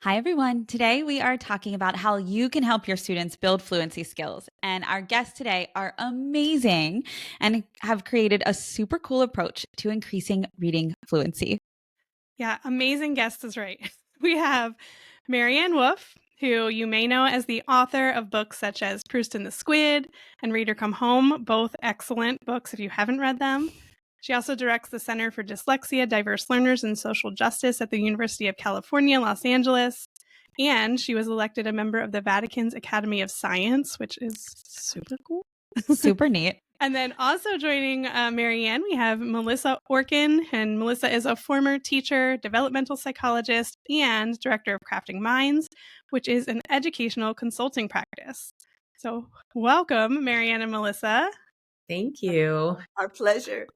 Hi, everyone. Today we are talking about how you can help your students build fluency skills. And our guests today are amazing and have created a super cool approach to increasing reading fluency. Yeah, amazing guest is right. We have Maryanne Wolf, who you may know as the author of books such as Proust and the Squid and Reader Come Home, both excellent books if you haven't read them. She also directs the Center for Dyslexia, Diverse Learners, and Social Justice at the University of California, Los Angeles. And she was elected a member of the Vatican's Academy of Science, which is super cool. Super neat. And then also joining Maryanne, we have Melissa Orkin. And Melissa is a former teacher, developmental psychologist, and director of Crafting Minds, which is an educational consulting practice. So welcome, Maryanne and Melissa. Thank you. Our pleasure.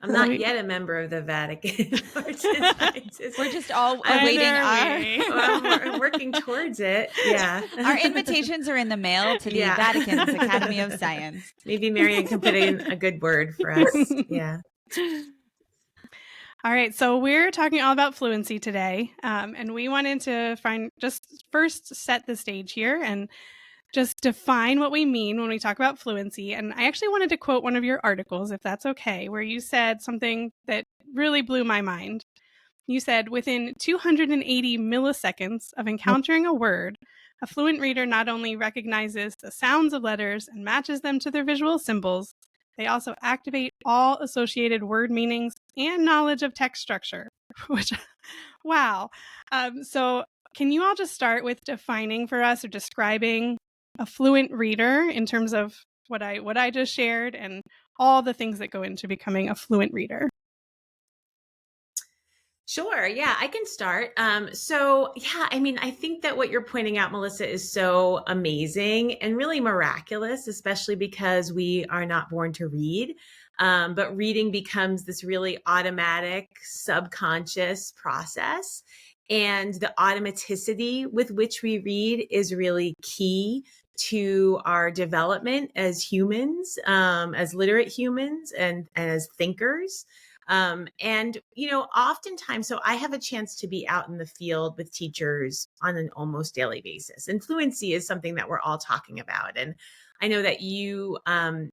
I'm not yet a member of the Vatican. We're just all awaiting I'm working towards it. Yeah. Our invitations are in the mail to the Vatican's Academy of Science. Maybe Maryanne can put in a good word for us. Yeah. All right, so we're talking all about fluency today, and we wanted to just first set the stage here and just define what we mean when we talk about fluency. And I actually wanted to quote one of your articles, if that's okay, where you said something that really blew my mind. You said, within 280 milliseconds of encountering a word, a fluent reader not only recognizes the sounds of letters and matches them to their visual symbols, they also activate all associated word meanings and knowledge of text structure, which, wow. So can you all just start with defining for us or describing a fluent reader in terms of what I just shared and all the things that go into becoming a fluent reader? Sure. Yeah, I can start. I think that what you're pointing out, Melissa, is so amazing and really miraculous, especially because we are not born to read. But reading becomes this really automatic, subconscious process. And the automaticity with which we read is really key to our development as humans, as literate humans and as thinkers. Oftentimes, so I have a chance to be out in the field with teachers on an almost daily basis. And fluency is something that we're all talking about. And I know that you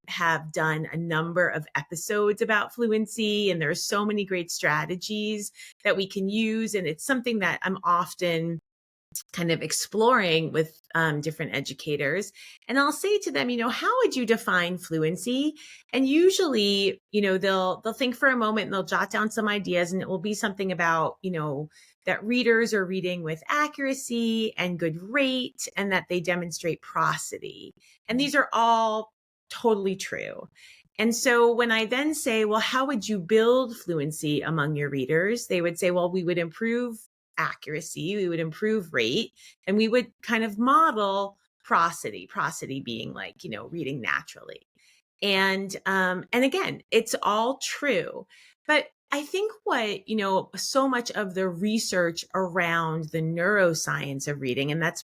have done a number of episodes about fluency, and there are so many great strategies that we can use. And it's something that I'm often kind of exploring with different educators. And I'll say to them, how would you define fluency? And usually, they'll think for a moment and they'll jot down some ideas, and it will be something about, that readers are reading with accuracy and good rate, and that they demonstrate prosody. And these are all totally true. And so when I then say, well, how would you build fluency among your readers? They would say, well, we would improve accuracy, we would improve rate, and we would kind of model prosody being like, reading naturally. And again, it's all true. But I think what, so much of the research around the neuroscience of reading, and that's,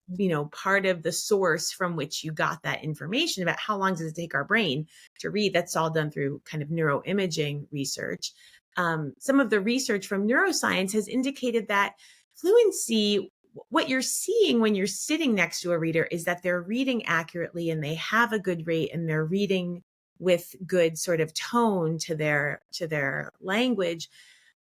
part of the source from which you got that information about how long does it take our brain to read. That's all done through kind of neuroimaging research. Some of the research from neuroscience has indicated that fluency, what you're seeing when you're sitting next to a reader is that they're reading accurately and they have a good rate and they're reading with good sort of tone to their language.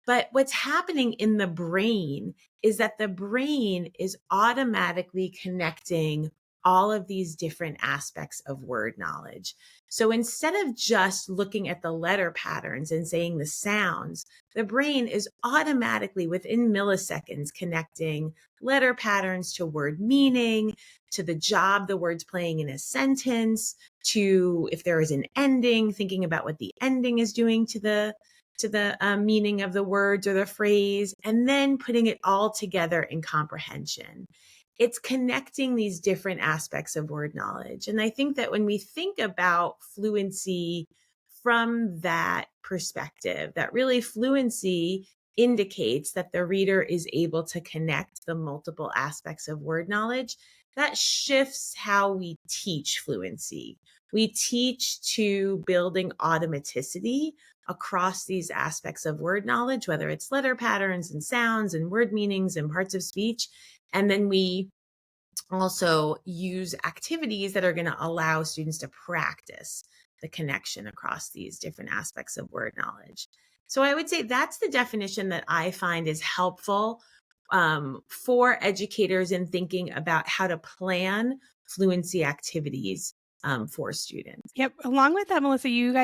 But what's happening in the brain is that the brain is automatically connecting all of these different aspects of word knowledge. So instead of just looking at the letter patterns and saying the sounds, the brain is automatically within milliseconds connecting letter patterns to word meaning, to the job the word's playing in a sentence, to if there is an ending, thinking about what the ending is doing to the meaning of the words or the phrase, and then putting it all together in comprehension. It's connecting these different aspects of word knowledge. And I think that when we think about fluency from that perspective, that really fluency indicates that the reader is able to connect the multiple aspects of word knowledge that shifts how we teach fluency. We teach to building automaticity across these aspects of word knowledge, whether it's letter patterns and sounds and word meanings and parts of speech. And then we also use activities that are going to allow students to practice the connection across these different aspects of word knowledge. So I would say that's the definition that I find is helpful for educators in thinking about how to plan fluency activities for students. Yep. Along with that, Melissa, you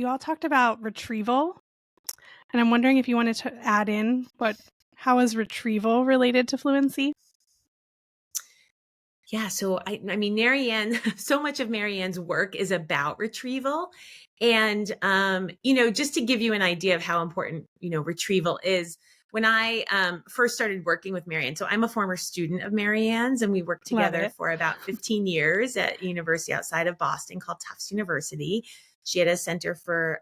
all talked about retrieval. And I'm wondering if you wanted to add in how is retrieval related to fluency? Yeah, so I mean, Maryanne, so much of Maryanne's work is about retrieval. And, just to give you an idea of how important, retrieval is, when I first started working with Maryanne, so I'm a former student of Maryanne's, and we worked together for about 15 years at a university outside of Boston called Tufts University. She had a center for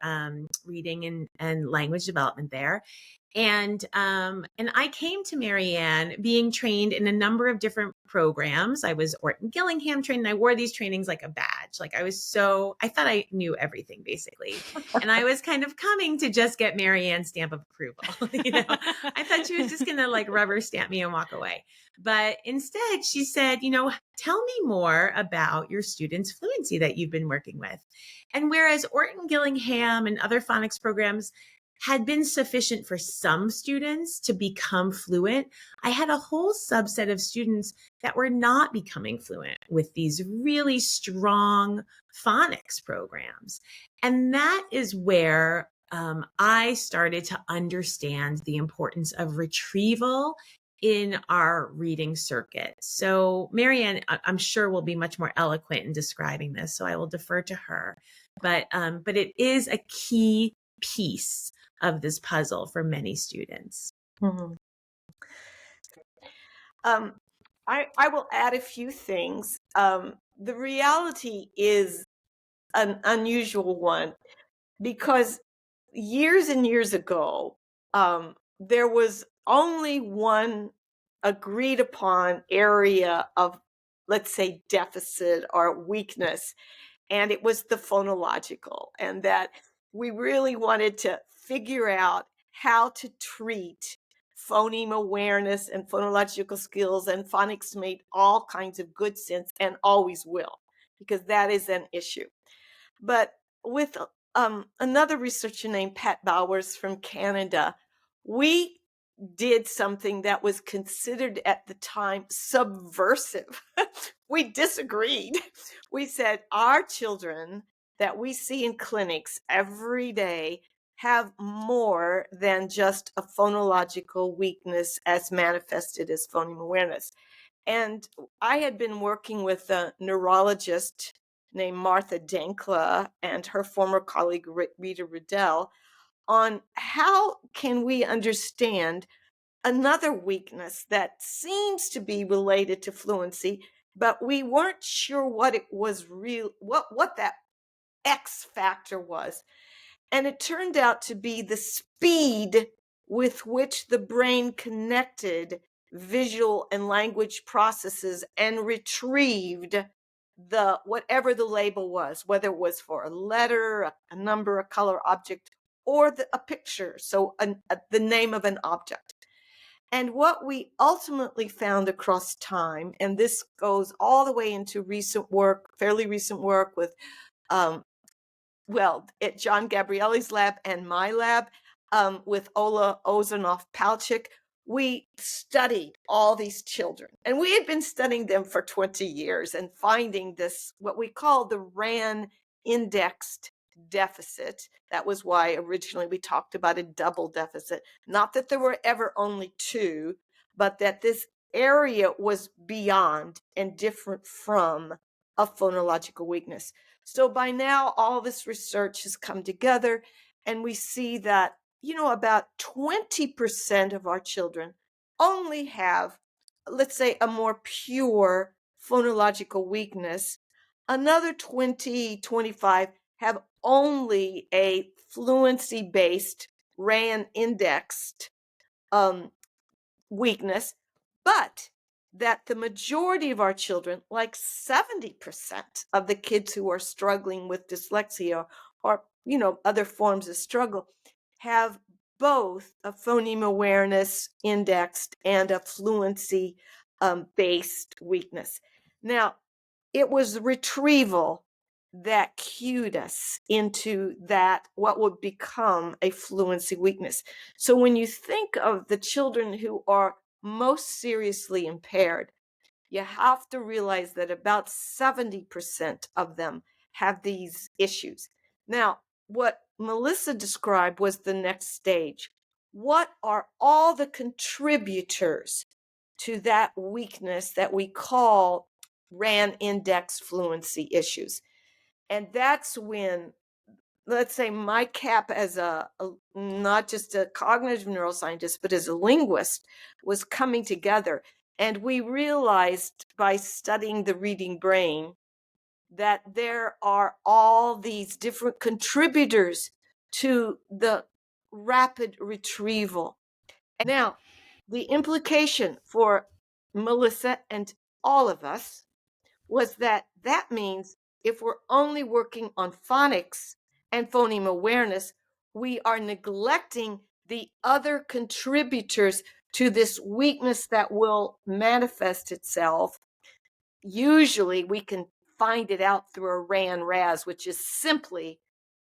reading and language development there. And I came to Maryanne being trained in a number of different programs. I was Orkin Gillingham trained, and I wore these trainings like a badge. Like I thought I knew everything basically. And I was kind of coming to just get Maryanne's stamp of approval. I thought she was just going to like rubber stamp me and walk away. But instead she said, tell me more about your students' fluency that you've been working with. And whereas Orkin Gillingham and other phonics programs had been sufficient for some students to become fluent, I had a whole subset of students that were not becoming fluent with these really strong phonics programs. And that is where I started to understand the importance of retrieval in our reading circuit. So Maryanne, I'm sure, will be much more eloquent in describing this, so I will defer to her. But it is a key piece of this puzzle for many students. Mm-hmm. I will add a few things. The reality is an unusual one because years and years ago, there was only one agreed upon area of, let's say, deficit or weakness, and it was the phonological, and that we really wanted to figure out how to treat phoneme awareness and phonological skills, and phonics made all kinds of good sense and always will, because that is an issue. But with another researcher named Pat Bowers from Canada, we did something that was considered at the time subversive. We disagreed. We said our children that we see in clinics every day have more than just a phonological weakness as manifested as phoneme awareness. And I had been working with a neurologist named Martha Dankla and her former colleague Rita Riddell on how can we understand another weakness that seems to be related to fluency, but we weren't sure what it was what that X factor was. And it turned out to be the speed with which the brain connected visual and language processes and retrieved the whatever the label was, whether it was for a letter, a number, a color, object, or a picture, so the name of an object. And what we ultimately found across time, and this goes all the way into recent work, fairly recent work with at John Gabrielli's lab and my lab, with Ola Ozanov-Palchik, we studied all these children. And we had been studying them for 20 years and finding this, what we call the RAN indexed deficit. That was why originally we talked about a double deficit. Not that there were ever only two, but that this area was beyond and different from a phonological weakness. So by now, all this research has come together, and we see that, about 20% of our children only have, let's say, a more pure phonological weakness. Another 25 have only a fluency-based RAN indexed weakness, but that the majority of our children, like 70% of the kids who are struggling with dyslexia or, other forms of struggle, have both a phoneme awareness indexed and a fluency based weakness. Now, it was retrieval that cued us into that, what would become a fluency weakness. So when you think of the children who are most seriously impaired, you have to realize that about 70% of them have these issues. Now, what Melissa described was the next stage. What are all the contributors to that weakness that we call RAN index fluency issues? And that's when, let's say, my cap as a not just a cognitive neuroscientist, but as a linguist, was coming together. And we realized by studying the reading brain that there are all these different contributors to the rapid retrieval. And now, the implication for Melissa and all of us was that means if we're only working on phonics and phoneme awareness, we are neglecting the other contributors to this weakness that will manifest itself. Usually we can find it out through a RAN-RAS, which is simply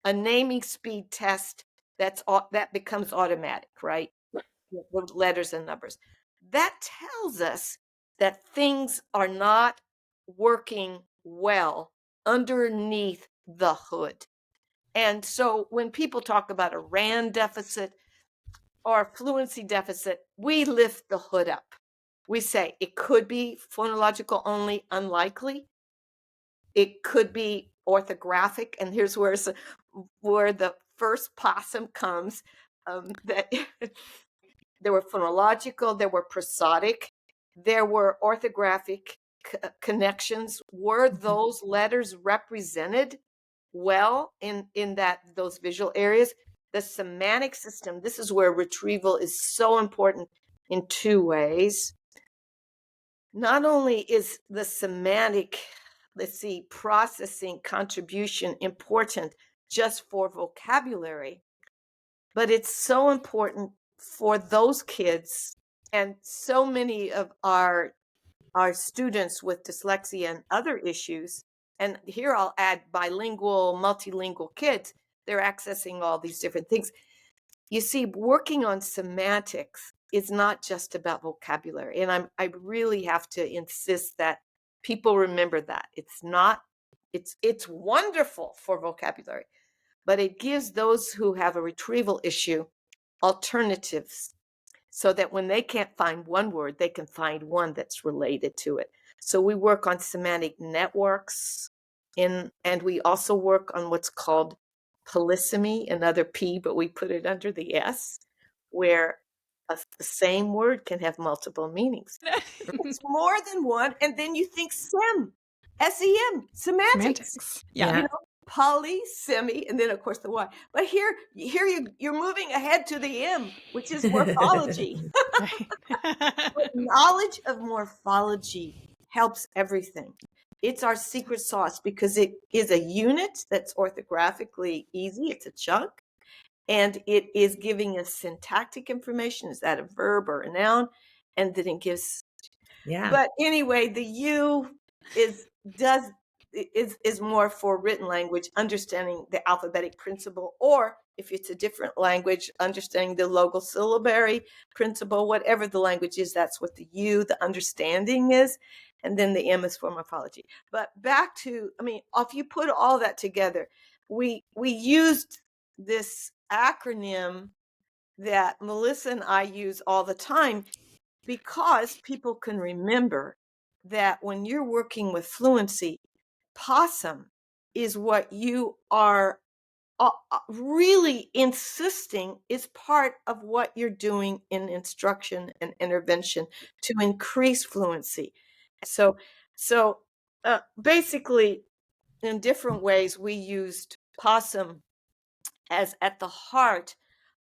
a naming speed test that becomes automatic, right? With letters and numbers. That tells us that things are not working well underneath the hood. And so when people talk about a RAN deficit or a fluency deficit, we lift the hood up. We say it could be phonological only, unlikely. It could be orthographic, and here's where the first POSSUM comes. That there were phonological, there were prosodic, there were orthographic connections. Were those letters represented well in those visual areas? The semantic system, this is where retrieval is so important in two ways. Not only is the semantic, processing contribution important just for vocabulary, but it's so important for those kids and so many of our students with dyslexia and other issues. And here I'll add bilingual, multilingual kids. They're accessing all these different things. You see, working on semantics is not just about vocabulary. And I really have to insist that people remember that. It's wonderful for vocabulary, but it gives those who have a retrieval issue alternatives so that when they can't find one word, they can find one that's related to it. So we work on semantic networks, and we also work on what's called polysemy, another P, but we put it under the S, where the same word can have multiple meanings. It's more than one, and then you think SEM, semantics. Yeah. Poly, semi, and then of course the Y. But here you're moving ahead to the M, which is morphology. But knowledge of morphology helps everything. It's our secret sauce because it is a unit that's orthographically easy. It's a chunk. And it is giving us syntactic information. Is that a verb or a noun? And then it gives. Yeah. But anyway, the U is more for written language, understanding the alphabetic principle, or if it's a different language, understanding the logosyllabary principle, whatever the language is, that's what the U, the understanding is. And then the M is for morphology. But back to, if you put all that together, we used this acronym that Melissa and I use all the time because people can remember that when you're working with fluency, POSSUM is what you are really insisting is part of what you're doing in instruction and intervention to increase fluency. So basically, in different ways, we used POSSUM as at the heart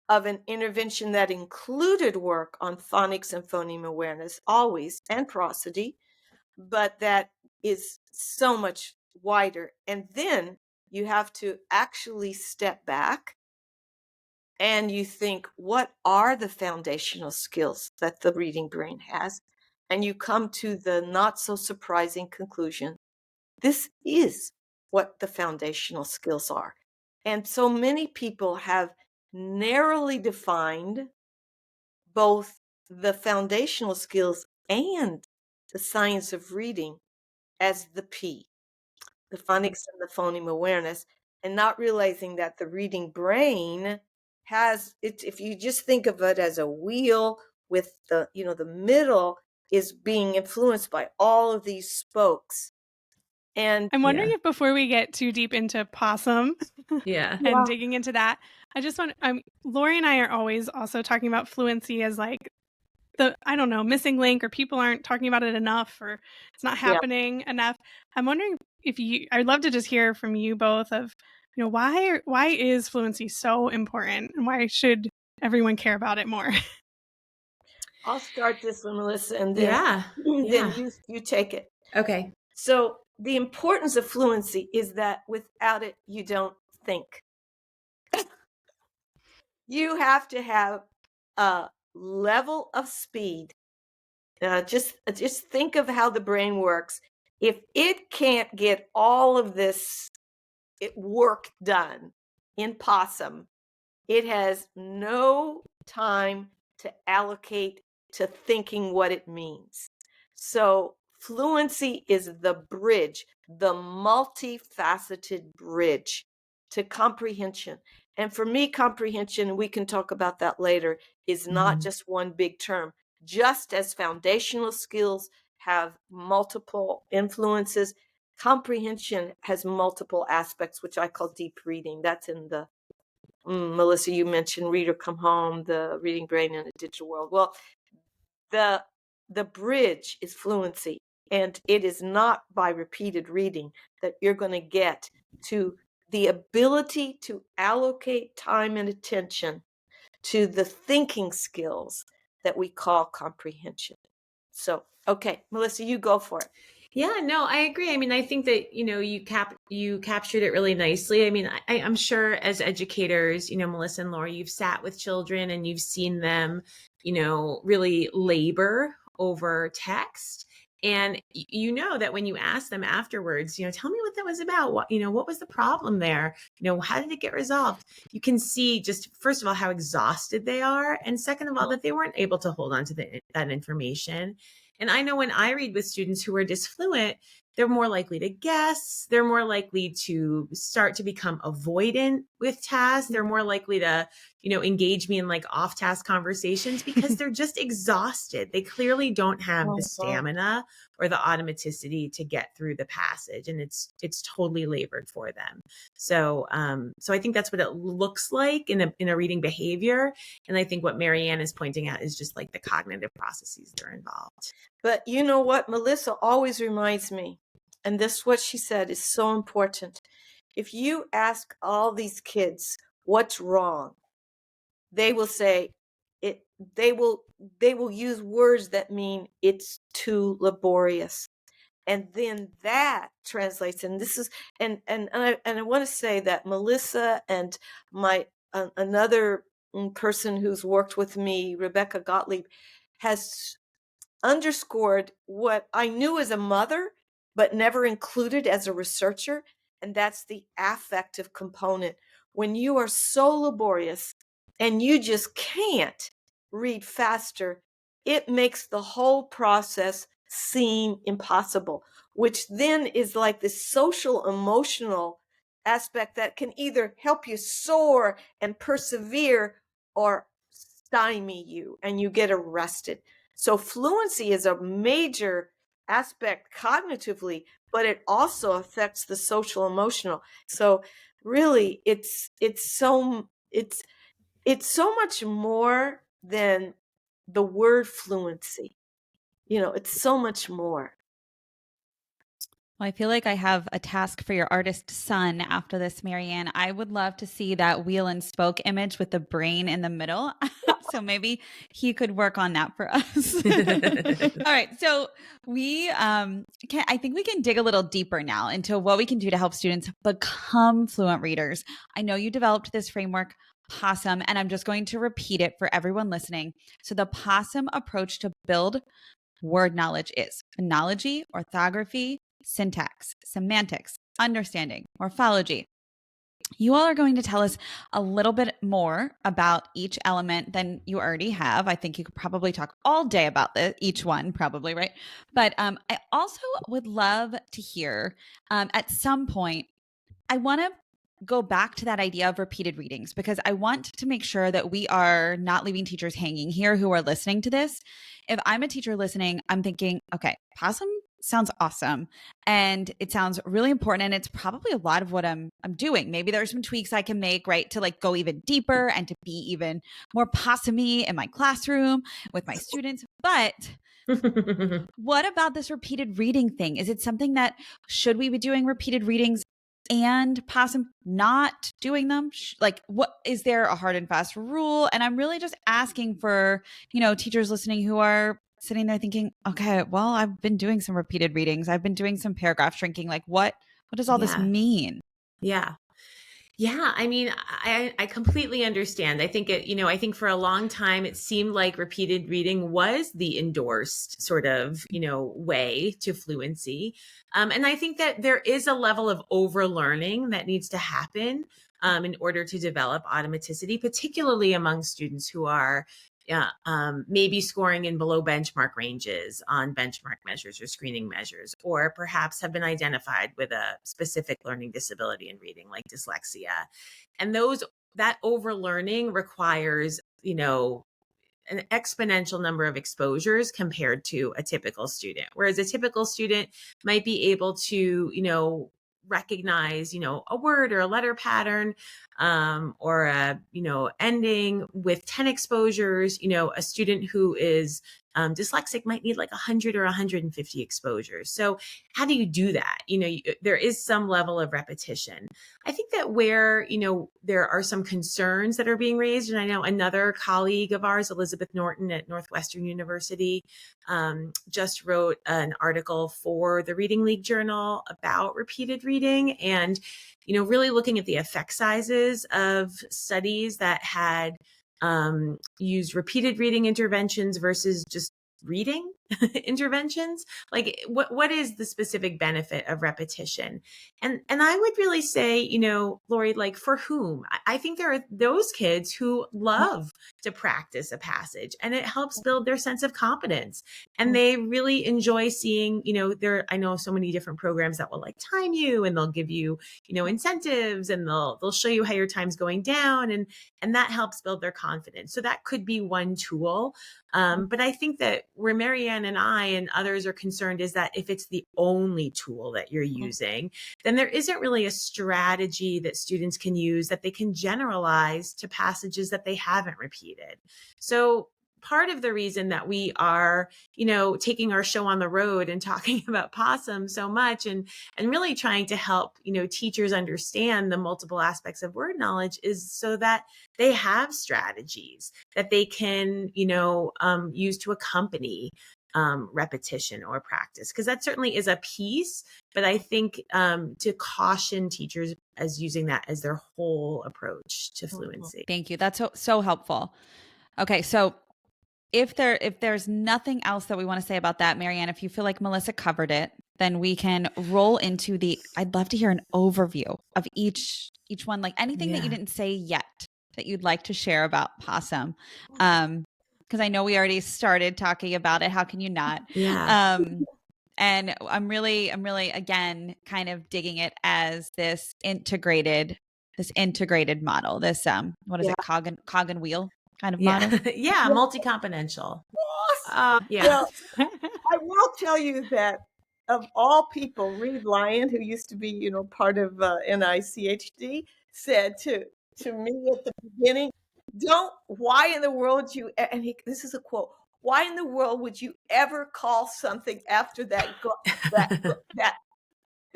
of an intervention that included work on phonics and phoneme awareness, always, and prosody, but that is so much wider. And then you have to actually step back and you think, what are the foundational skills that the reading brain has? And you come to the not so surprising conclusion, this is what the foundational skills are. And so many people have narrowly defined both the foundational skills and the science of reading as the P, the phonics and the phoneme awareness, and not realizing that the reading brain has it. If you just think of it as a wheel with the, the middle is being influenced by all of these spokes. And I'm wondering if before we get too deep into POSSUM and digging into that, I just want, Lori and I are always also talking about fluency as like the, I don't know, missing link, or people aren't talking about it enough, or it's not happening enough. I'm wondering if I'd love to just hear from you both of, why is fluency so important, and why should everyone care about it more? I'll start this one, Melissa, and then then you take it. Okay. So the importance of fluency is that without it, you don't think. You have to have a level of speed. Just think of how the brain works. If it can't get all of this work done in POSSUM, it has no time to allocate to thinking what it means. So fluency is the bridge, the multifaceted bridge to comprehension. And for me, comprehension, and we can talk about that later, is not just one big term. Just as foundational skills have multiple influences, comprehension has multiple aspects, which I call deep reading. That's in the Melissa, you mentioned Read or Come Home, the reading brain in a digital world. Well, the bridge is fluency, and it is not by repeated reading that you're going to get to the ability to allocate time and attention to the thinking skills that we call comprehension. So, okay, Melissa, you go for it. Yeah, no, I agree. I mean, I think that, you captured it really nicely. I mean, I'm sure as educators, Melissa and Laura, you've sat with children and you've seen them, really labor over text. And you know that when you ask them afterwards, tell me what that was about. What was the problem there? How did it get resolved? You can see just, first of all, how exhausted they are. And second of all, that they weren't able to hold on to that information. And I know when I read with students who are disfluent, they're more likely to guess. They're more likely to start to become avoidant with tasks. They're more likely to, engage me in like off-task conversations because they're just exhausted. They clearly don't have the stamina or the automaticity to get through the passage, and it's totally labored for them. So I think that's what it looks like in a reading behavior. And I think what Maryanne is pointing out is just like the cognitive processes that are involved. But you know what? Melissa always reminds me, and this what she said is so important. If you ask all these kids what's wrong, they will say it. They will use words that mean it's too laborious, and then that translates. And this is and I want to say that Melissa and my another person who's worked with me, Rebecca Gottlieb, has underscored what I knew as a mother, but never included as a researcher, and that's the affective component. When you are so laborious and you just can't read faster, it makes the whole process seem impossible, which then is like this social emotional aspect that can either help you soar and persevere or stymie you and you get arrested. So fluency is a major aspect cognitively, but it also affects the social emotional. So really it's so much more than the word fluency. It's so much more. Well, I feel like I have a task for your artist son after this, Maryanne. I would love to see that wheel and spoke image with the brain in the middle. So maybe he could work on that for us. All right. So I think we can dig a little deeper now into what we can do to help students become fluent readers. I know you developed this framework, POSSUM, and I'm just going to repeat it for everyone listening. So the POSSUM approach to build word knowledge is phonology, orthography, syntax, semantics, understanding, morphology. You all are going to tell us a little bit more about each element than you already have. I think you could probably talk all day about each one, probably, right? But I also would love to hear at some point, I want to go back to that idea of repeated readings because I want to make sure that we are not leaving teachers hanging here who are listening to this. If I'm a teacher listening, I'm thinking, okay, POSSUM sounds awesome and it sounds really important and it's probably a lot of what I'm doing. Maybe there's some tweaks I can make, right, to like go even deeper and to be even more possum-y in my classroom with my students. But what about this repeated reading thing? Is it something that should we be doing repeated readings and POSSUM not doing them? Like, what is there a hard and fast rule? And I'm really just asking for, teachers listening who are sitting there thinking, okay, well, I've been doing some repeated readings. I've been doing some paragraph shrinking. Like, what does all this mean? Yeah. Yeah, I mean, I completely understand. I think I think for a long time it seemed like repeated reading was the endorsed sort of, way to fluency. And I think that there is a level of overlearning that needs to happen in order to develop automaticity, particularly among students who are maybe scoring in below benchmark ranges on benchmark measures or screening measures, or perhaps have been identified with a specific learning disability in reading like dyslexia. And that overlearning requires, an exponential number of exposures compared to a typical student. Whereas a typical student might be able to, recognize, a word or a letter pattern, or a, ending with 10 exposures. A student who is dyslexic might need like 100 or 150 exposures. So how do you do that? There is some level of repetition. I think that where, there are some concerns that are being raised, and I know another colleague of ours, Elizabeth Norton at Northwestern University, just wrote an article for the Reading League Journal about repeated reading and, really looking at the effect sizes of studies that had used repeated reading interventions versus just reading interventions. Like what is the specific benefit of repetition? And I would really say, Lori, like for whom? I think there are those kids who love to practice a passage and it helps build their sense of competence. And they really enjoy seeing, I know so many different programs that will like time you and they'll give you, incentives and they'll show you how your time's going down and that helps build their confidence. So that could be one tool. But I think that where Maryanne and I and others are concerned is that if it's the only tool that you're using, then there isn't really a strategy that students can use that they can generalize to passages that they haven't repeated. So part of the reason that we are, taking our show on the road and talking about POSSUM so much and really trying to help, teachers understand the multiple aspects of word knowledge is so that they have strategies that they can, use to accompany repetition or practice, because that certainly is a piece. But I think to caution teachers as using that as their whole approach to fluency. Thank you. That's so helpful. Okay, so if there's nothing else that we want to say about that, Maryanne, if you feel like Melissa covered it, then we can roll into I'd love to hear an overview of each one, like anything that you didn't say yet that you'd like to share about POSSUM. Because I know we already started talking about it. How can you not? Yeah. And I'm really, again, kind of digging it as this integrated model, this, what is it? Cog and wheel kind of model. Yeah. Multi-componential. Well, I will tell you that of all people, Reed Lyon, who used to be, part of NICHD, said to me at the beginning, why in the world would you, this is a quote, why in the world would you ever call something after that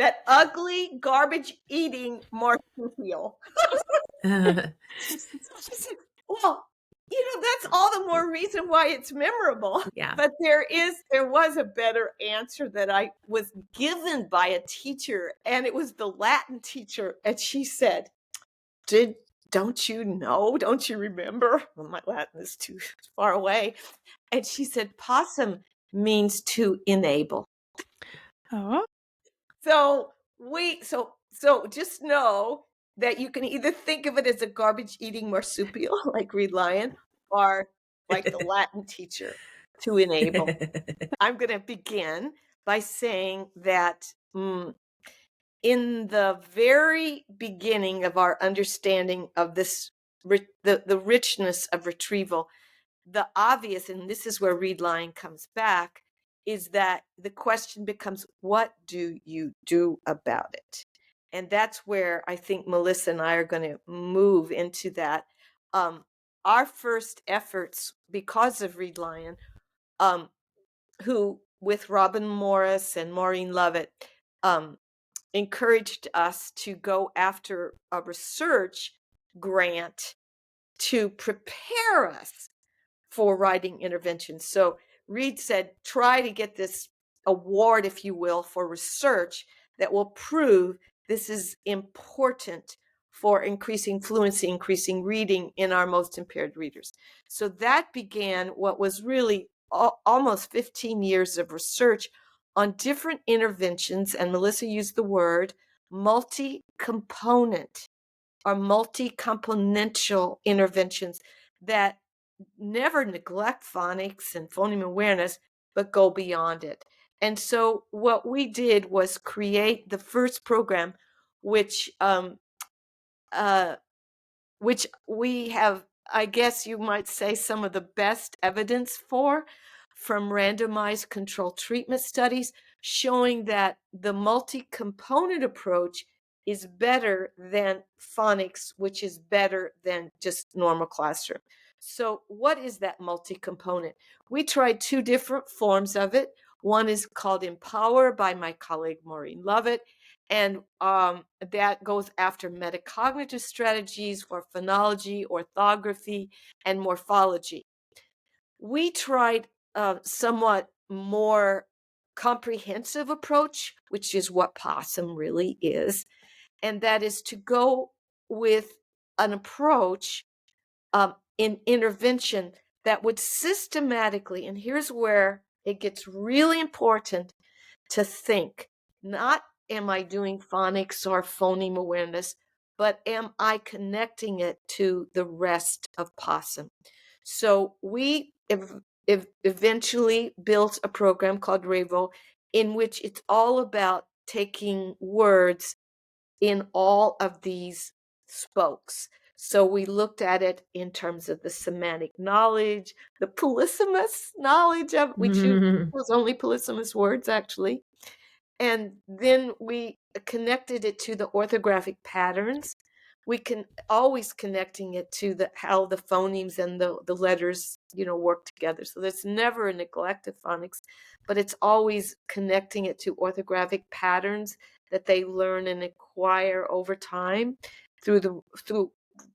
that ugly, garbage-eating marsupial. She said, well, that's all the more reason why it's memorable. Yeah. But there was a better answer that I was given by a teacher, and it was the Latin teacher. And she said, don't you know? Don't you remember? Well, my Latin is too far away. And she said, possum means to enable. Oh, So just know that you can either think of it as a garbage eating marsupial like Reed Lion, or like the Latin teacher, to enable. I'm going to begin by saying that in the very beginning of our understanding of this, the richness of retrieval, the obvious, and this is where Reed Lion comes back, is that the question becomes, what do you do about it? And that's where I think Melissa and I are going to move into that. Our first efforts, because of Reed Lion, who with Robin Morris and Maureen Lovett encouraged us to go after a research grant to prepare us for writing interventions. So Reed said, try to get this award, if you will, for research that will prove this is important for increasing fluency, increasing reading in our most impaired readers. So that began what was really almost 15 years of research on different interventions, and Melissa used the word multi-component or multi-componential interventions that never neglect phonics and phoneme awareness, but go beyond it. And so what we did was create the first program, which we have, I guess you might say, some of the best evidence for from randomized controlled treatment studies, showing that the multi-component approach is better than phonics, which is better than just normal classroom. So what is that multi-component? We tried two different forms of it. One is called Empower by my colleague Maureen Lovett, and that goes after metacognitive strategies for phonology, orthography, and morphology. We tried a somewhat more comprehensive approach, which is what POSSUM really is, and that is to go with an approach in intervention that would systematically, and here's where it gets really important to think, not am I doing phonics or phoneme awareness, but am I connecting it to the rest of POSSUM? So we eventually built a program called RAVE-O, in which it's all about taking words in all of these spokes. So we looked at it in terms of the semantic knowledge, the polysemous knowledge of, we choose only polysemous words actually. And then we connected it to the orthographic patterns. We can always connecting it to how the phonemes and the letters, work together. So there's never a neglect of phonics, but it's always connecting it to orthographic patterns that they learn and acquire over time through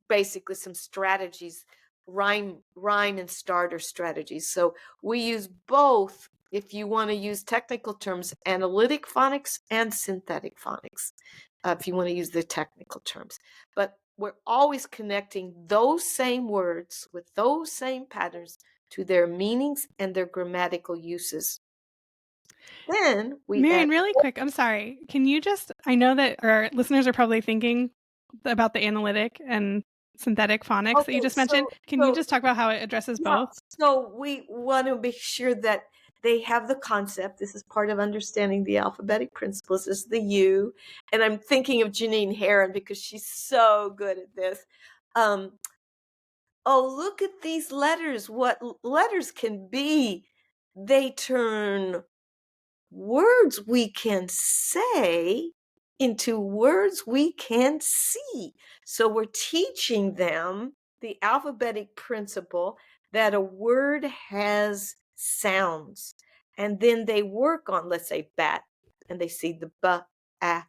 basically some strategies, rhyme and starter strategies. So we use both, if you want to use technical terms, analytic phonics and synthetic phonics, if you want to use the technical terms. But we're always connecting those same words with those same patterns to their meanings and their grammatical uses. Then we Maryanne, really quick, I'm sorry. Can you I know that our listeners are probably thinking about the analytic and synthetic phonics that you just mentioned. Can you just talk about how it addresses both? So we want to make sure that they have the concept. This is part of understanding the alphabetic principles, is the U. And I'm thinking of Janine Heron because she's so good at this. Look at these letters. What letters can be. They turn words we can say into words we can see. So we're teaching them the alphabetic principle that a word has sounds. And then they work on, let's say, bat, and they see the B at,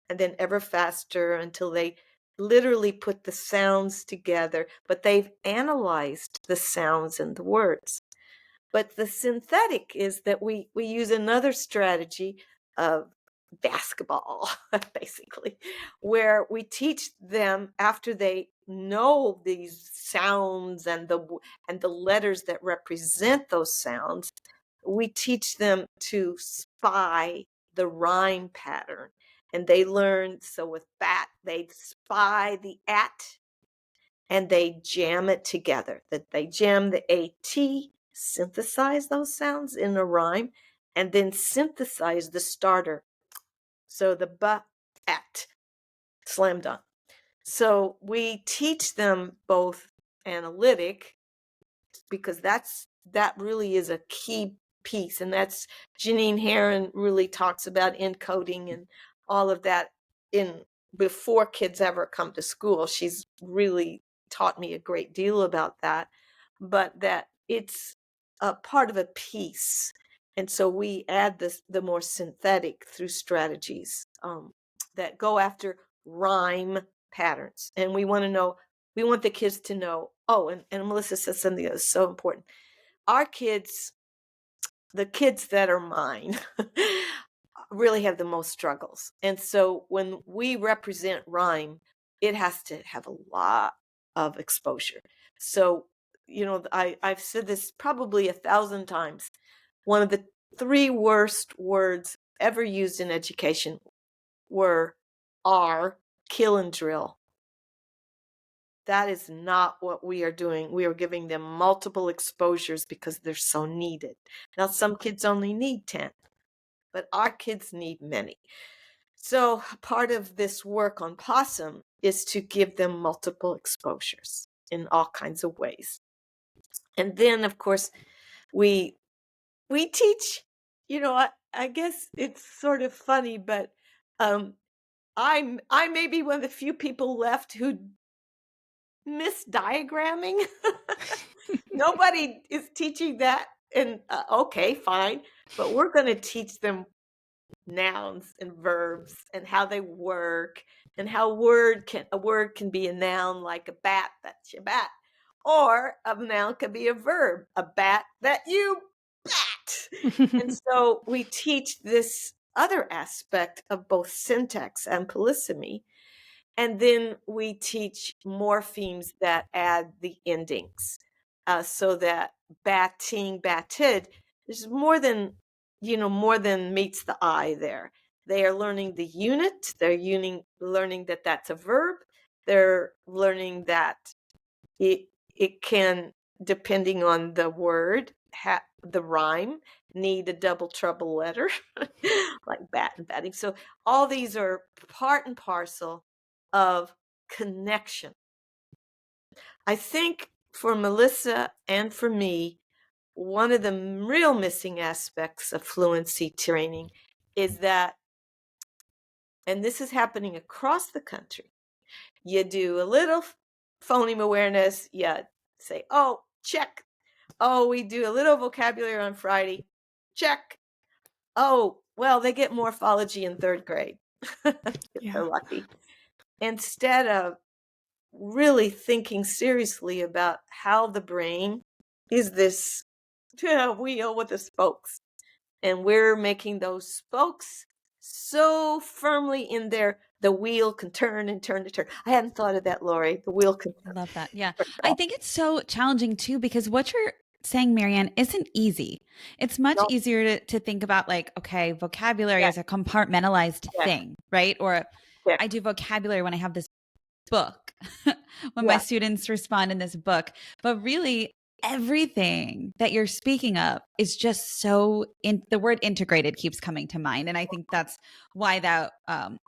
and then ever faster until they literally put the sounds together, but they've analyzed the sounds and the words. But the synthetic is that we use another strategy of basketball, basically, where we teach them after they know these sounds and the letters that represent those sounds. We teach them to spy the rhyme pattern, and they learn. So with bat, they spy the at, and they jam it together. That they jam the AT, synthesize those sounds in a rhyme, and then synthesize the starter. So the ba, at, slam dunk. So we teach them both analytic, because that really is a key piece, and that's Janine Herron really talks about encoding and all of that in before kids ever come to school. She's really taught me a great deal about that, but that it's a part of a piece. And so we add the more synthetic through strategies that go after rhyme patterns. And we want the kids to know, oh, and Melissa says something that is so important. Our kids, the kids that are mine, really have the most struggles. And so when we represent rhyme, it has to have a lot of exposure. So, I've said this probably 1,000 times. One of the 3 worst words ever used in education are kill and drill. That is not what we are doing. We are giving them multiple exposures because they're so needed. Now, some kids only need 10, but our kids need many. So part of this work on POSSUM is to give them multiple exposures in all kinds of ways. And then, of course, we teach, I guess it's sort of funny, but I may be one of the few people left who miss diagramming. Nobody is teaching that, and okay, fine, but we're going to teach them nouns and verbs and how they work, and how a word can be a noun, like a bat, that's your bat, or a noun could be a verb, a bat that you bat. And so we teach this other aspect of both syntax and polysemy. And then we teach morphemes that add the endings, so that batting, batted, there's more than meets the eye there. They are learning the unit. They're learning that that's a verb. They're learning that it can, depending on the word, the rhyme, need a double trouble letter, like bat and batting. So all these are part and parcel of connection. I think for Melissa and for me, one of the real missing aspects of fluency training is that, and this is happening across the country, you do a little phoneme awareness, you say, oh, check. Oh, we do a little vocabulary on Friday, check. Oh, well, they get morphology in 3rd grade. If they're lucky. Instead of really thinking seriously about how the brain is this wheel with the spokes, and we're making those spokes so firmly in there, the wheel can turn and turn and turn. I hadn't thought of that, Lori. The wheel can turn. I love that. Yeah. I think it's so challenging too, because what you're saying, Maryanne, isn't easy. It's much easier to think about, like, okay, vocabulary is a compartmentalized thing, right? Or I do vocabulary when I have this book, when my students respond in this book. But really, everything that you're speaking of is just so the word integrated keeps coming to mind. And I think that's why that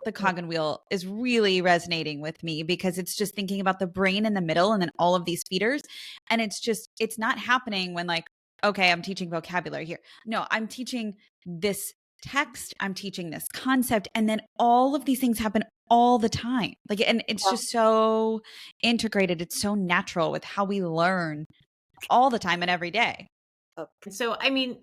the cog and wheel is really resonating with me, because it's just thinking about the brain in the middle and then all of these feeders. And it's not happening when, like, okay, I'm teaching vocabulary here. No, I'm teaching this text, I'm teaching this concept, and then all of these things happen all the time. Like, and it's just so integrated. It's so natural with how we learn all the time and every day. So, I mean,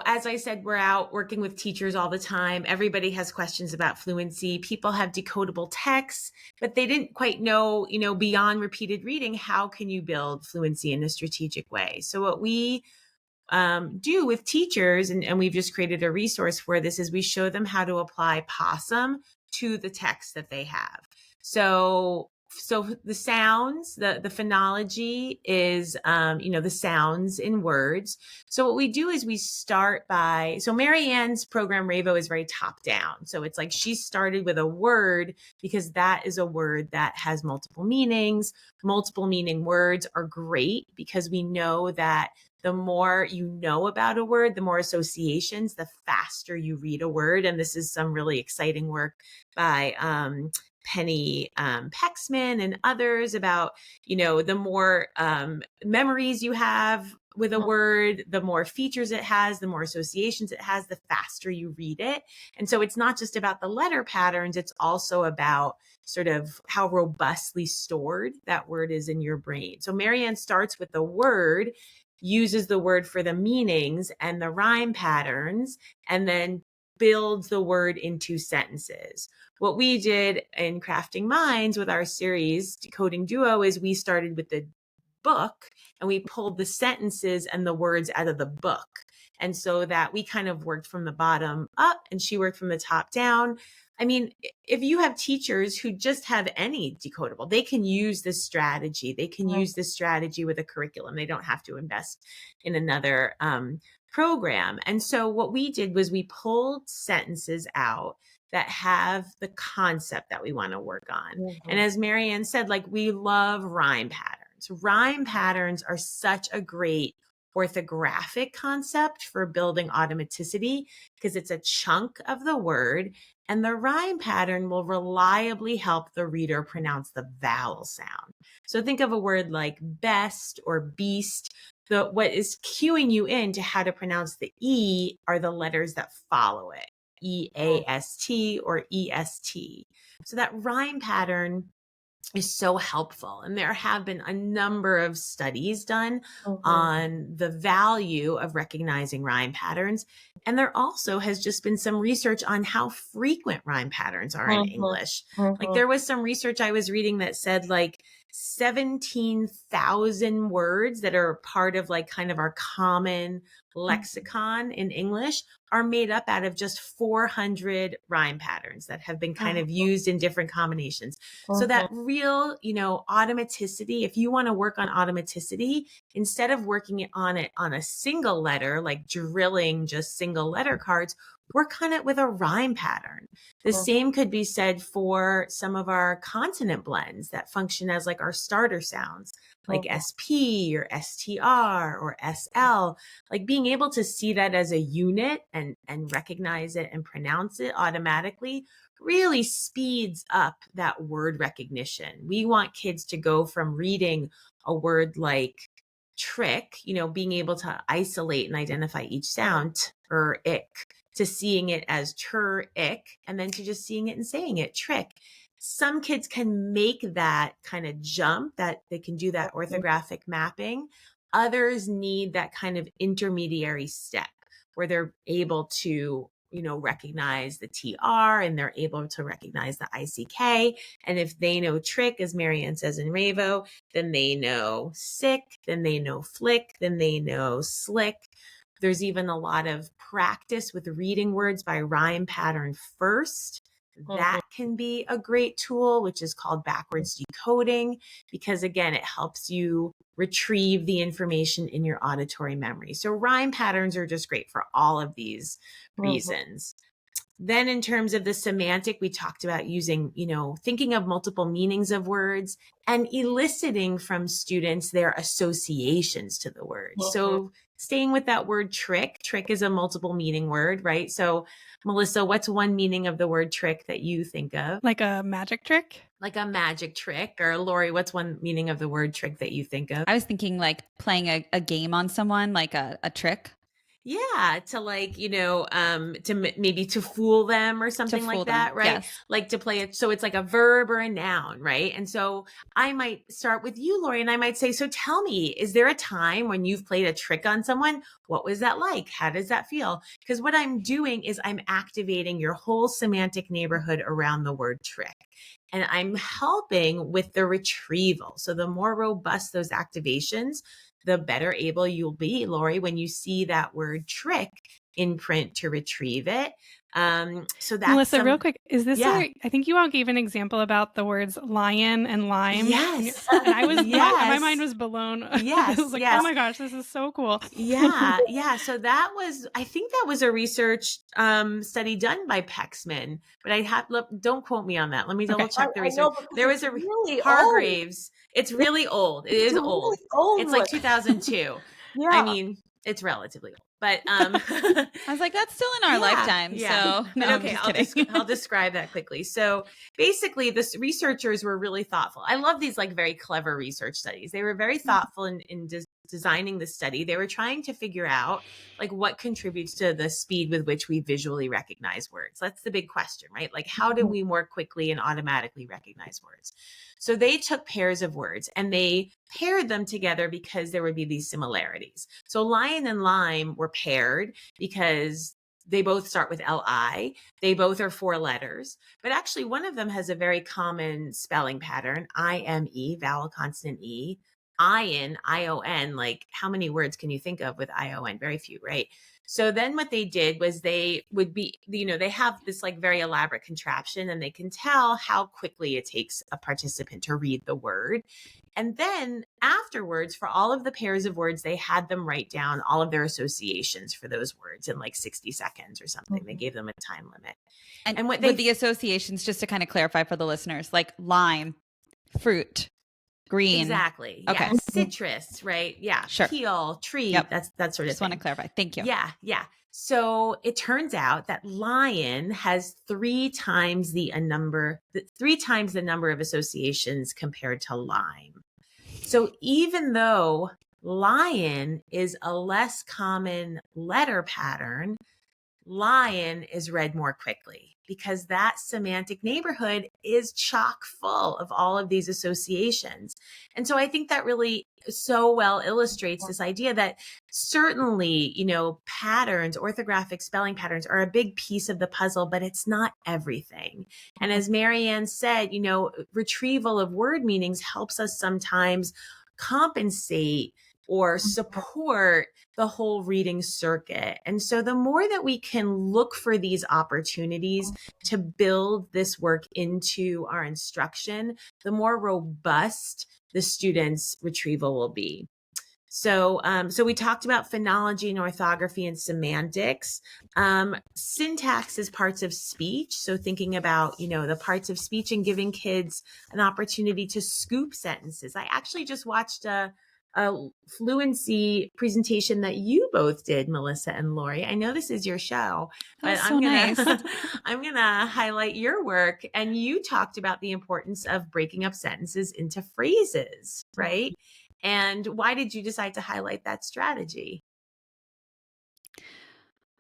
as I said, we're out working with teachers all the time. Everybody has questions about fluency. People have decodable texts, but they didn't quite know, beyond repeated reading, how can you build fluency in a strategic way? So what we do with teachers, and we've just created a resource for this, is we show them how to apply POSSUM to the text that they have. So the sounds, the phonology is, the sounds in words. So what we do is we start by, so Maryanne's program RAVE-O is very top down. So it's like she started with a word because that is a word that has multiple meanings. Multiple meaning words are great because we know that the more you know about a word, the more associations, the faster you read a word. And this is some really exciting work by Penny Pexman and others about, the more memories you have with a word, the more features it has, the more associations it has, the faster you read it. And so it's not just about the letter patterns, it's also about sort of how robustly stored that word is in your brain. So Maryanne starts with the word, uses the word for the meanings and the rhyme patterns, and then builds the word into sentences. What we did in Crafting Minds with our series Decoding Duo is we started with the book and we pulled the sentences and the words out of the book. And so that we kind of worked from the bottom up and she worked from the top down. I mean, if you have teachers who just have any decodable, they can use this strategy. They can use this strategy with a curriculum. They don't have to invest in another program. And so what we did was we pulled sentences out that have the concept that we want to work on. And as Maryanne said, like, we love rhyme patterns. Rhyme patterns are such a great orthographic concept for building automaticity because it's a chunk of the word, and the rhyme pattern will reliably help the reader pronounce the vowel sound. So think of a word like best or beast. What is cueing you into how to pronounce the E are the letters that follow it, EAST or EST. So that rhyme pattern is so helpful. And there have been a number of studies done on the value of recognizing rhyme patterns. And there also has just been some research on how frequent rhyme patterns are in English. Like there was some research I was reading that said like 17,000 words that are part of like kind of our common lexicon in English are made up out of just 400 rhyme patterns that have been kind of used in different combinations. So that real, automaticity, if you want to work on automaticity, instead of working on it on a single letter, like drilling just single letter cards, work on it with a rhyme pattern. The same could be said for some of our consonant blends that function as like our starter sounds, like SP or STR or SL. Like being able to see that as a unit and recognize it and pronounce it automatically really speeds up that word recognition. We want kids to go from reading a word like trick, being able to isolate and identify each sound, t or ick, to seeing it as tur, ick, and then to just seeing it and saying it, trick. Some kids can make that kind of jump, that they can do that orthographic mapping. Others need that kind of intermediary step where they're able to, recognize the TR and they're able to recognize the ICK. And if they know trick, as Maryanne says in RAVE-O, then they know sick, then they know flick, then they know slick. There's even a lot of practice with reading words by rhyme pattern first. That can be a great tool, which is called backwards decoding, because again, it helps you retrieve the information in your auditory memory. So rhyme patterns are just great for all of these reasons. Then in terms of the semantic, we talked about using, thinking of multiple meanings of words and eliciting from students their associations to the word. So staying with that word trick is a multiple meaning word, right? So Melissa, what's one meaning of the word trick that you think of? Like a magic trick? Like a magic trick. Or Lori, what's one meaning of the word trick that you think of? I was thinking like playing a game on someone, like a trick. Yeah, to like, maybe to fool them or something fool like them, that, right? yes. Like to play it. So it's like a verb or a noun, right? And so I might start with you, Lori, and I might say, so tell me, is there a time when you've played a trick on someone? What was that like? How does that feel? Because what I'm doing is I'm activating your whole semantic neighborhood around the word trick. And I'm helping with the retrieval. So the more robust those activations, the better able you'll be, Lori, when you see that word trick in print to retrieve it. So that's Melissa, real quick, is this yeah. I think you all gave an example about the words lion and lime. Yes. And I was, my mind Yes. was blown. Yes. I was like, Yes. oh my gosh, this is so cool. Yeah. Yeah. So that was, I think that was a research study done by Pexman, but don't quote me on that. Let me double Okay. check the I research. know, because There was it's a really old. Hargraves. It's really old. It It's is a old. really old It's like one. 2002. Yeah. I mean, it's relatively old, but I was like, that's still in our lifetime. Yeah. So no, But I'm okay, just kidding. I'll describe that quickly. So basically, the researchers were really thoughtful. I love these like very clever research studies. They were very thoughtful in designing the study. They were trying to figure out like what contributes to the speed with which we visually recognize words. That's the big question, right? Like how do we more quickly and automatically recognize words? So they took pairs of words and they paired them together because there would be these similarities. So lion and lime were paired because they both start with L-I. They both are 4 letters, but actually one of them has a very common spelling pattern, I-M-E, vowel consonant E, ion, I-O-N. Like how many words can you think of with I-O-N? Very few, right? So then what they did was they would be, they have this like very elaborate contraption and they can tell how quickly it takes a participant to read the word. And then afterwards, for all of the pairs of words, they had them write down all of their associations for those words in like 60 seconds or something. They gave them a time limit. And what with the associations, just to kind of clarify for the listeners, like lime, fruit, green. Exactly. Okay. Yeah. Citrus, right? Yeah. Sure. Peel, tree. Yep. That sort of Just thing. want to clarify. Thank you. Yeah. Yeah. So it turns out that lion has 3 times the number of associations compared to lime. So even though lion is a less common letter pattern, lion is read more quickly because that semantic neighborhood is chock full of all of these associations. And so I think that really so well illustrates this idea that certainly, patterns, orthographic spelling patterns are a big piece of the puzzle, but it's not everything. And as Maryanne said, retrieval of word meanings helps us sometimes compensate or support the whole reading circuit. And so the more that we can look for these opportunities to build this work into our instruction, the more robust the student's retrieval will be. So we talked about phonology and orthography and semantics. Syntax is parts of speech. So thinking about, the parts of speech and giving kids an opportunity to scoop sentences. I actually just watched a fluency presentation that you both did, Melissa and Lori. I know this is your show, but I'm gonna highlight your work. And you talked about the importance of breaking up sentences into phrases, right? And why did you decide to highlight that strategy?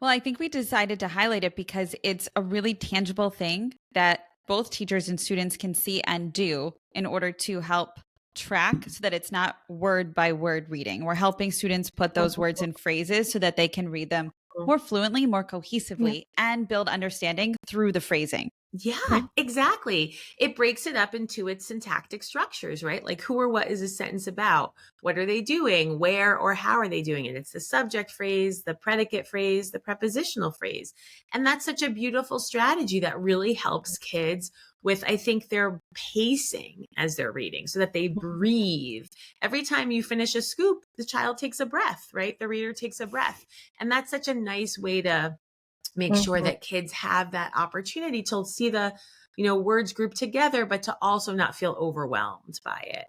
Well, I think we decided to highlight it because it's a really tangible thing that both teachers and students can see and do in order to help track so that it's not word by word reading. We're helping students put those words in phrases so that they can read them more fluently, more cohesively, and build understanding through the phrasing. Yeah, exactly. It breaks it up into its syntactic structures, right? Like who or what is a sentence about? What are they doing? Where or how are they doing it? It's the subject phrase, the predicate phrase, the prepositional phrase. And that's such a beautiful strategy that really helps kids with, I think, their pacing as they're reading so that they breathe. Every time you finish a scoop, the child takes a breath, right? The reader takes a breath. And that's such a nice way to make sure that kids have that opportunity to see the, words grouped together, but to also not feel overwhelmed by it.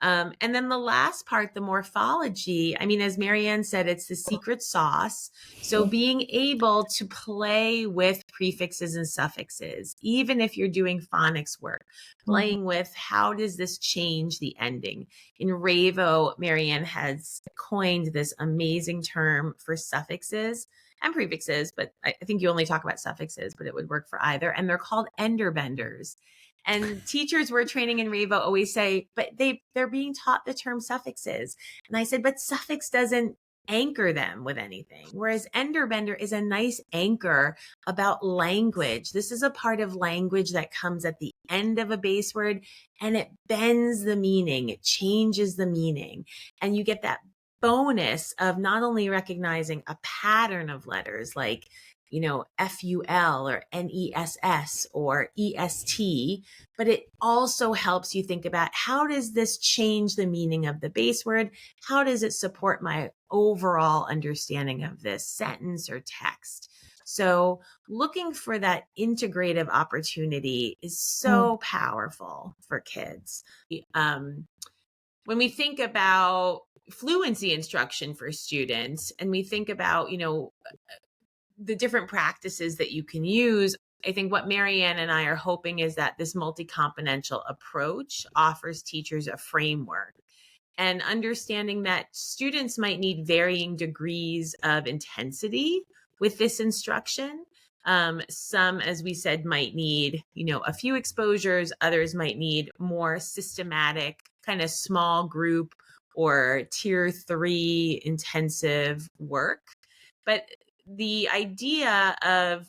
And then the last part, the morphology, I mean, as Maryanne said, it's the secret sauce. So being able to play with prefixes and suffixes, even if you're doing phonics work, playing with how does this change the ending. In RAVE-O, Maryanne has coined this amazing term for suffixes and prefixes, but I think you only talk about suffixes, but it would work for either. And they're called ender benders. And teachers we're training in RAVE-O always say, but they're being taught the term suffixes. And I said, but suffix doesn't anchor them with anything. Whereas ender bender is a nice anchor about language. This is a part of language that comes at the end of a base word and it bends the meaning. It changes the meaning. And you get that bonus of not only recognizing a pattern of letters like, you know, FUL or NESS or EST, but it also helps you think about how does this change the meaning of the base word? How does it support my overall understanding of this sentence or text? So looking for that integrative opportunity is so powerful for kids. When we think about fluency instruction for students and we think about, you know, the different practices that you can use, I think what Maryanne and I are hoping is that this multi-componential approach offers teachers a framework and understanding that students might need varying degrees of intensity with this instruction. Some, as we said, might need, you know, a few exposures. Others might need more systematic, kind of small group or tier 3 intensive work. But the idea of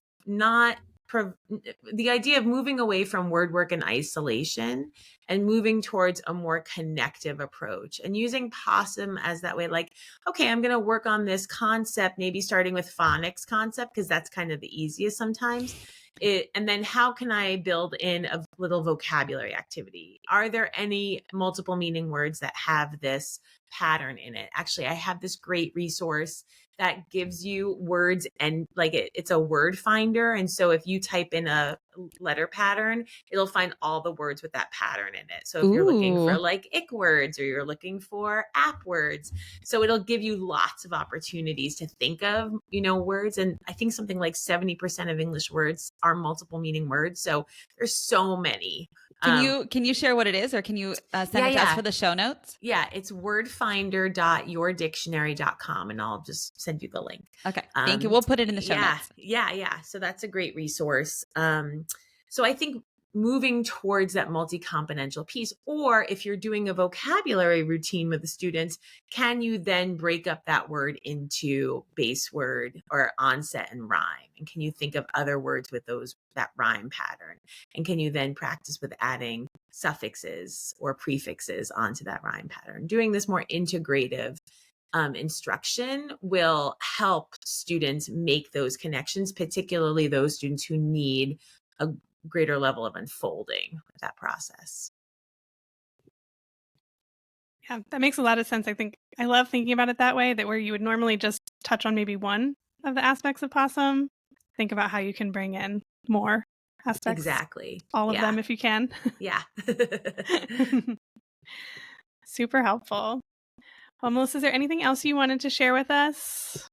moving away from word work and isolation and moving towards a more connective approach and using POSSUM as that way, like, okay, I'm going to work on this concept, maybe starting with phonics concept, because that's kind of the easiest sometimes. And then how can I build in a little vocabulary activity? Are there any multiple meaning words that have this pattern in it? Actually, I have this great resource that gives you words and like it's a word finder. And so if you type in a letter pattern, it'll find all the words with that pattern in it. So if you're looking for like ick words or you're looking for app words, so it'll give you lots of opportunities to think of, you know, words. And I think something like 70% of English words are multiple meaning words. So there's so many. Can you share what it is, or can you send it to us for the show notes? Yeah, it's wordfinder.yourdictionary.com, and I'll just send you the link. Okay, thank you. We'll put it in the show notes. Yeah. So that's a great resource. So I think moving towards that multi-componential piece, or if you're doing a vocabulary routine with the students, can you then break up that word into base word or onset and rhyme? And can you think of other words with that rhyme pattern? And can you then practice with adding suffixes or prefixes onto that rhyme pattern? Doing this more integrative instruction will help students make those connections, particularly those students who need a greater level of unfolding with that process. Yeah, that makes a lot of sense. I think I love thinking about it that way, that where you would normally just touch on maybe one of the aspects of POSSUM, think about how you can bring in more aspects. Exactly. All of them if you can. Yeah. Super helpful. Well, Melissa, is there anything else you wanted to share with us?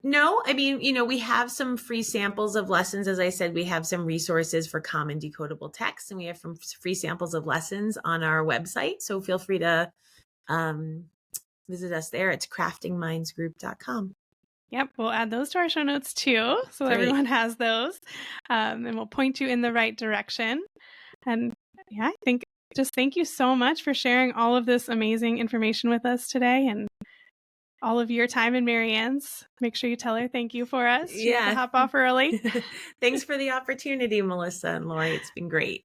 No, I mean, you know, we have some free samples of lessons. As I said, we have some resources for common decodable text, and we have some free samples of lessons on our website. So feel free to visit us there. It's craftingmindsgroup.com. Yep, we'll add those to our show notes too, so everyone has those, and we'll point you in the right direction. And yeah, I think just thank you so much for sharing all of this amazing information with us today, and all of your time and Maryanne's. Make sure you tell her thank you for us. She had to hop off early. Thanks for the opportunity, Melissa and Lori. It's been great.